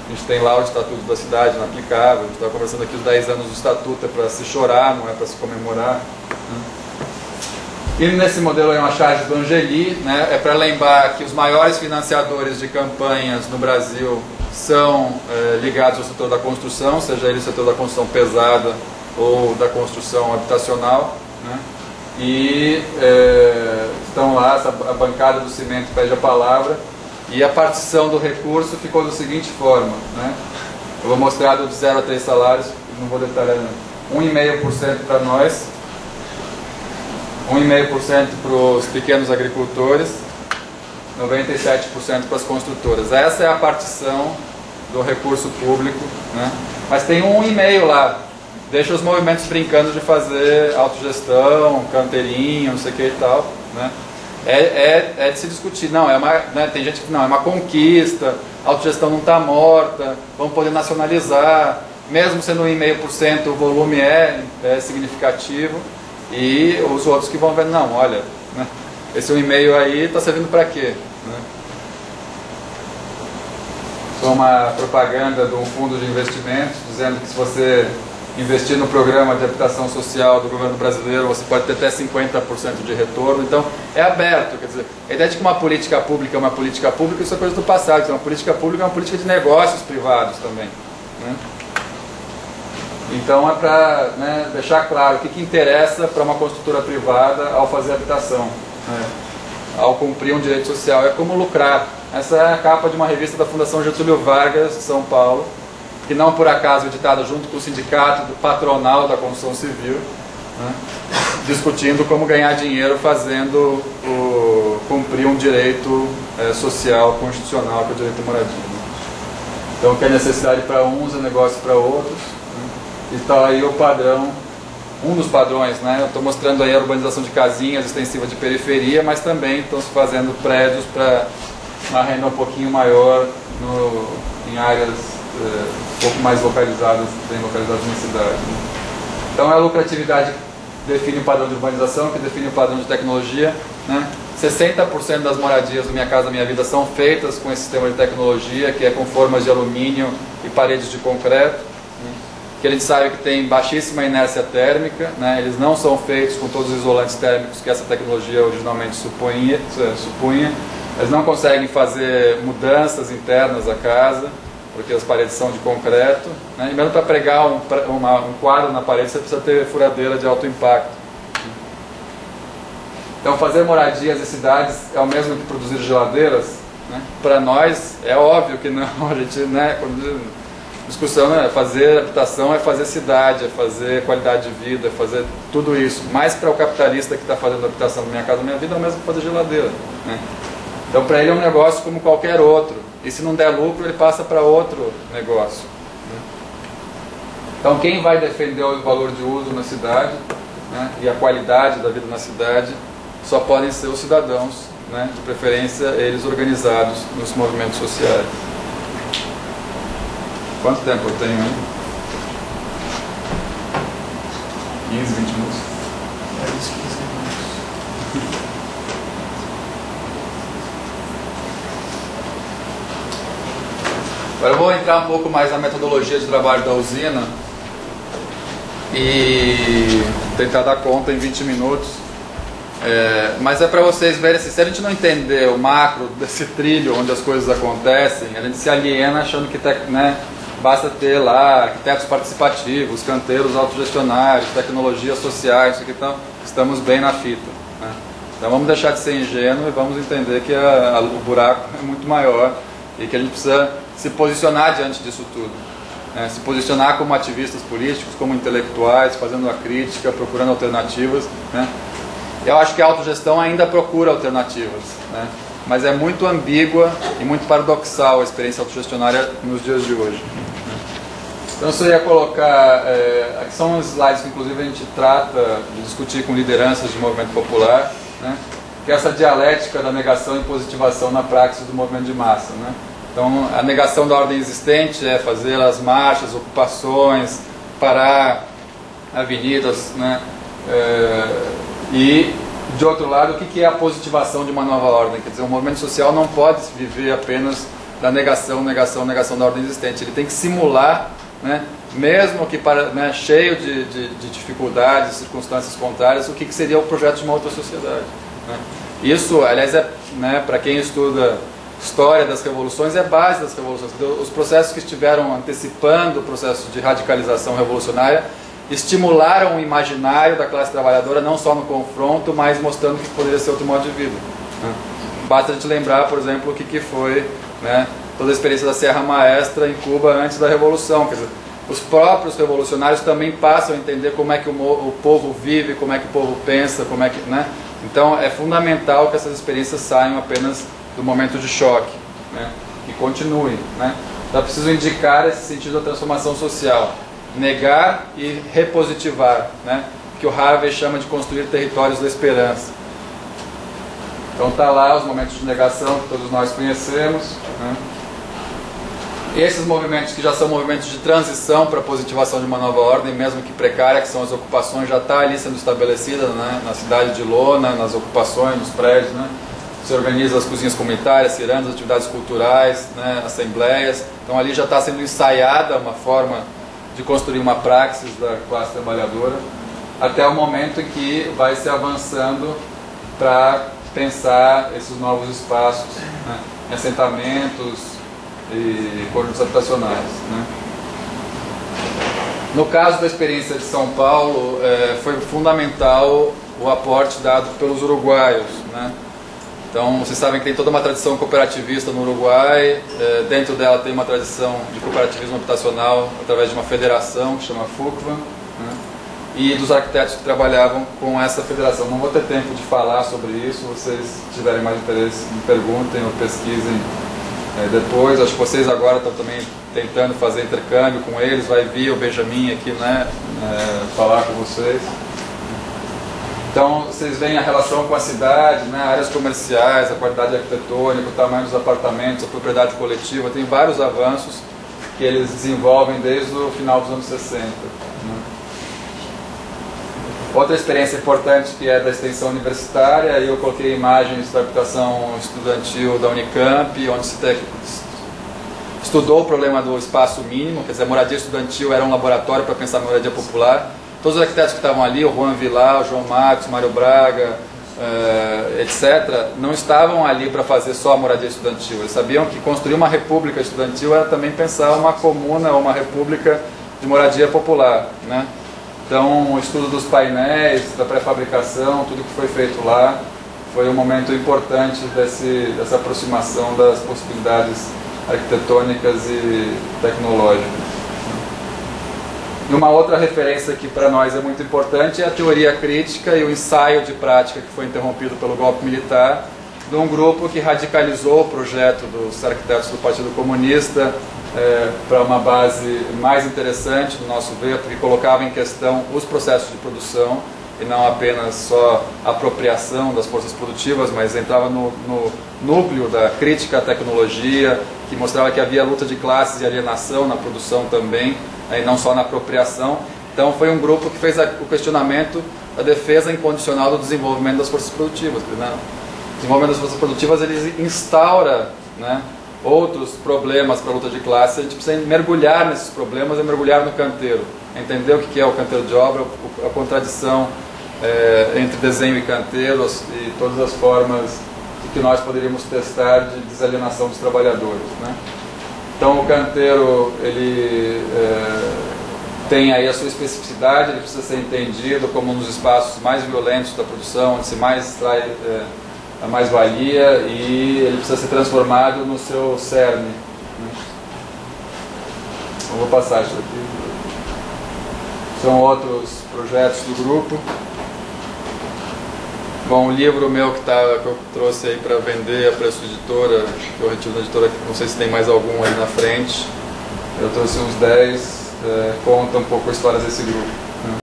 A gente tem lá o Estatuto da Cidade inaplicável, a gente estava conversando aqui os 10 anos do Estatuto, é para se chorar, não é para se comemorar. E nesse modelo é uma charge do Angeli, né, é para lembrar que os maiores financiadores de campanhas no Brasil são ligados ao setor da construção, seja ele o setor da construção pesada ou da construção habitacional, né, e estão lá, a bancada do cimento pede a palavra, e a partição do recurso ficou da seguinte forma, né, eu vou mostrar do de 0 a 3 salários, não vou detalhar, 1,5% para nós, 1,5% para os pequenos agricultores, 97% para as construtoras. Essa é a partição do recurso público, né? Mas tem 1,5% lá. Deixa os movimentos brincando de fazer autogestão, canteirinho, não sei o que e tal, né? É de se discutir. Não, né, tem gente que não, é uma conquista, a autogestão não está morta, vamos poder nacionalizar. Mesmo sendo 1,5%, o volume é significativo. E os outros que vão ver, não, olha, né, esse 1,5% aí está servindo para quê? Né? Foi uma propaganda de um fundo de investimentos dizendo que se você investir no programa de habitação social do governo brasileiro, você pode ter até 50% de retorno. Então, é aberto. Quer dizer, a ideia de que uma política pública é uma política pública, isso é coisa do passado. Uma política pública é uma política de negócios privados também, né? Então é para, né, deixar claro o que interessa para uma construtora privada ao fazer habitação, né, ao cumprir um direito social, é como lucrar. Essa é a capa de uma revista da Fundação Getúlio Vargas, de São Paulo, que não por acaso é editada junto com o sindicato do patronal da construção civil, né, discutindo como ganhar dinheiro fazendo cumprir um direito social, constitucional, que é o direito à moradia. Então, que é necessidade para uns, é negócio para outros. Está aí o padrão, um dos padrões, né? Eu estou mostrando aí a urbanização de casinhas extensiva de periferia, mas também estão se fazendo prédios para uma renda um pouquinho maior em áreas um pouco mais localizadas, bem localizadas na cidade, né? Então é a lucratividade que define o padrão de urbanização, que define o padrão de tecnologia, né? 60% das moradias do Minha Casa Minha Vida são feitas com esse sistema de tecnologia, que é com formas de alumínio e paredes de concreto, que a gente sabe que tem baixíssima inércia térmica, né? Eles não são feitos com todos os isolantes térmicos que essa tecnologia originalmente supunha. Eles não conseguem fazer mudanças internas à casa, porque as paredes são de concreto, né? E mesmo para pregar um quadro na parede, você precisa ter furadeira de alto impacto. Então, fazer moradias em cidades é o mesmo que produzir geladeiras, né? Para nós, é óbvio que não. A gente, né, discussão é fazer habitação, é fazer cidade, é fazer qualidade de vida, é fazer tudo isso. Mas para o capitalista que está fazendo habitação na Minha Casa Minha Vida, é o mesmo que fazer geladeira, né? Então para ele é um negócio como qualquer outro. E se não der lucro, ele passa para outro negócio, né? Então quem vai defender o valor de uso na cidade, né, e a qualidade da vida na cidade, só podem ser os cidadãos, né, de preferência eles organizados nos movimentos sociais. Quanto tempo eu tenho aí? 15, 20 minutos? 15 minutos. Agora eu vou entrar um pouco mais na metodologia de trabalho da usina e tentar dar conta em 20 minutos. Mas é para vocês verem assim, se a gente não entender o macro desse trilho onde as coisas acontecem, a gente se aliena achando que, né, basta ter lá arquitetos participativos, canteiros autogestionários, tecnologias sociais, isso aqui, então estamos bem na fita, né? Então vamos deixar de ser ingênuo e vamos entender que o buraco é muito maior e que a gente precisa se posicionar diante disso tudo, né? Se posicionar como ativistas políticos, como intelectuais, fazendo a crítica, procurando alternativas, né? Eu acho que a autogestão ainda procura alternativas, né? Mas é muito ambígua e muito paradoxal a experiência autogestionária nos dias de hoje. Então eu só ia colocar, aqui são uns slides que inclusive a gente trata de discutir com lideranças de movimento popular, né? Que é essa dialética da negação e positivação na praxis do movimento de massa, né? Então a negação da ordem existente é fazer as marchas, ocupações, parar avenidas, né? E, de outro lado, o que é a positivação de uma nova ordem? Quer dizer, o movimento social não pode viver apenas da negação da ordem existente. Ele tem que simular, né, mesmo que cheio de dificuldades, circunstâncias contrárias, o que seria o projeto de uma outra sociedade. Né? Isso, aliás, para quem estuda história das revoluções, é base das revoluções. Os processos que estiveram antecipando o processo de radicalização revolucionária estimularam o imaginário da classe trabalhadora, não só no confronto, mas mostrando que poderia ser outro modo de vida. Né? Basta a gente lembrar, por exemplo, o que foi, né, toda a experiência da Serra Maestra em Cuba antes da Revolução. Quer dizer, os próprios revolucionários também passam a entender como é que o povo vive, como é que o povo pensa, como é que, né? Então é fundamental que essas experiências saiam apenas do momento de choque, né, e continuem. Né? Então é preciso indicar esse sentido da transformação social, negar e repositivar, né, que o Harvey chama de construir territórios da esperança. Então está lá os momentos de negação que todos nós conhecemos. Né? Esses movimentos que já são movimentos de transição para a positivação de uma nova ordem, mesmo que precária, que são as ocupações, já está ali sendo estabelecida, né, na cidade de Lona, nas ocupações, nos prédios, né? Se organiza as cozinhas comunitárias, cirandas, atividades culturais, né, assembleias. Então ali já está sendo ensaiada uma forma de construir uma praxis da classe trabalhadora, até o momento em que vai se avançando para pensar esses novos espaços, né, em assentamentos e conjuntos habitacionais. Né. No caso da experiência de São Paulo, foi fundamental o aporte dado pelos uruguaios. Né. Então, vocês sabem que tem toda uma tradição cooperativista no Uruguai, dentro dela tem uma tradição de cooperativismo habitacional através de uma federação que chama FUCVA, né? E dos arquitetos que trabalhavam com essa federação. Não vou ter tempo de falar sobre isso, vocês tiverem mais interesse, me perguntem ou pesquisem depois. Acho que vocês agora estão também tentando fazer intercâmbio com eles, vai vir o Benjamin aqui, né, falar com vocês. Então, vocês veem a relação com a cidade, né, áreas comerciais, a qualidade arquitetônica, o tamanho dos apartamentos, a propriedade coletiva, tem vários avanços que eles desenvolvem desde o final dos anos 60. Né. Outra experiência importante que é da extensão universitária, eu coloquei imagens da habitação estudantil da Unicamp, onde se estudou o problema do espaço mínimo, quer dizer, a moradia estudantil era um laboratório para pensar a moradia popular. Todos os arquitetos que estavam ali, o Juan Vilar, o João Marcos, Mário Braga, etc., não estavam ali para fazer só a moradia estudantil. Eles sabiam que construir uma república estudantil era também pensar uma comuna ou uma república de moradia popular. Né? Então, o estudo dos painéis, da pré-fabricação, tudo que foi feito lá, foi um momento importante dessa aproximação das possibilidades arquitetônicas e tecnológicas. E uma outra referência que para nós é muito importante é a teoria crítica e o ensaio de prática que foi interrompido pelo golpe militar, de um grupo que radicalizou o projeto dos arquitetos do Partido Comunista para uma base mais interessante, no nosso ver, porque colocava em questão os processos de produção e não apenas só a apropriação das forças produtivas, mas entrava no núcleo da crítica à tecnologia, que mostrava que havia luta de classes e alienação na produção também, e não só na apropriação. Então foi um grupo que fez o questionamento da defesa incondicional do desenvolvimento das forças produtivas. Né? O desenvolvimento das forças produtivas ele instaura, né, outros problemas para a luta de classe. A gente precisa mergulhar nesses problemas e mergulhar no canteiro, entender o que é o canteiro de obra, a contradição entre desenho e canteiro e todas as formas que nós poderíamos testar de desalienação dos trabalhadores. Né? Então o canteiro ele tem aí a sua especificidade, ele precisa ser entendido como um dos espaços mais violentos da produção, onde se mais extrai a mais-valia, e ele precisa ser transformado no seu cerne. Né? Eu vou passar isso aqui. São outros projetos do grupo. Bom, um livro meu que eu trouxe aí para vender a preço de editora, que eu retiro da editora, não sei se tem mais algum aí na frente. Eu trouxe uns 10, conta um pouco a história desse grupo.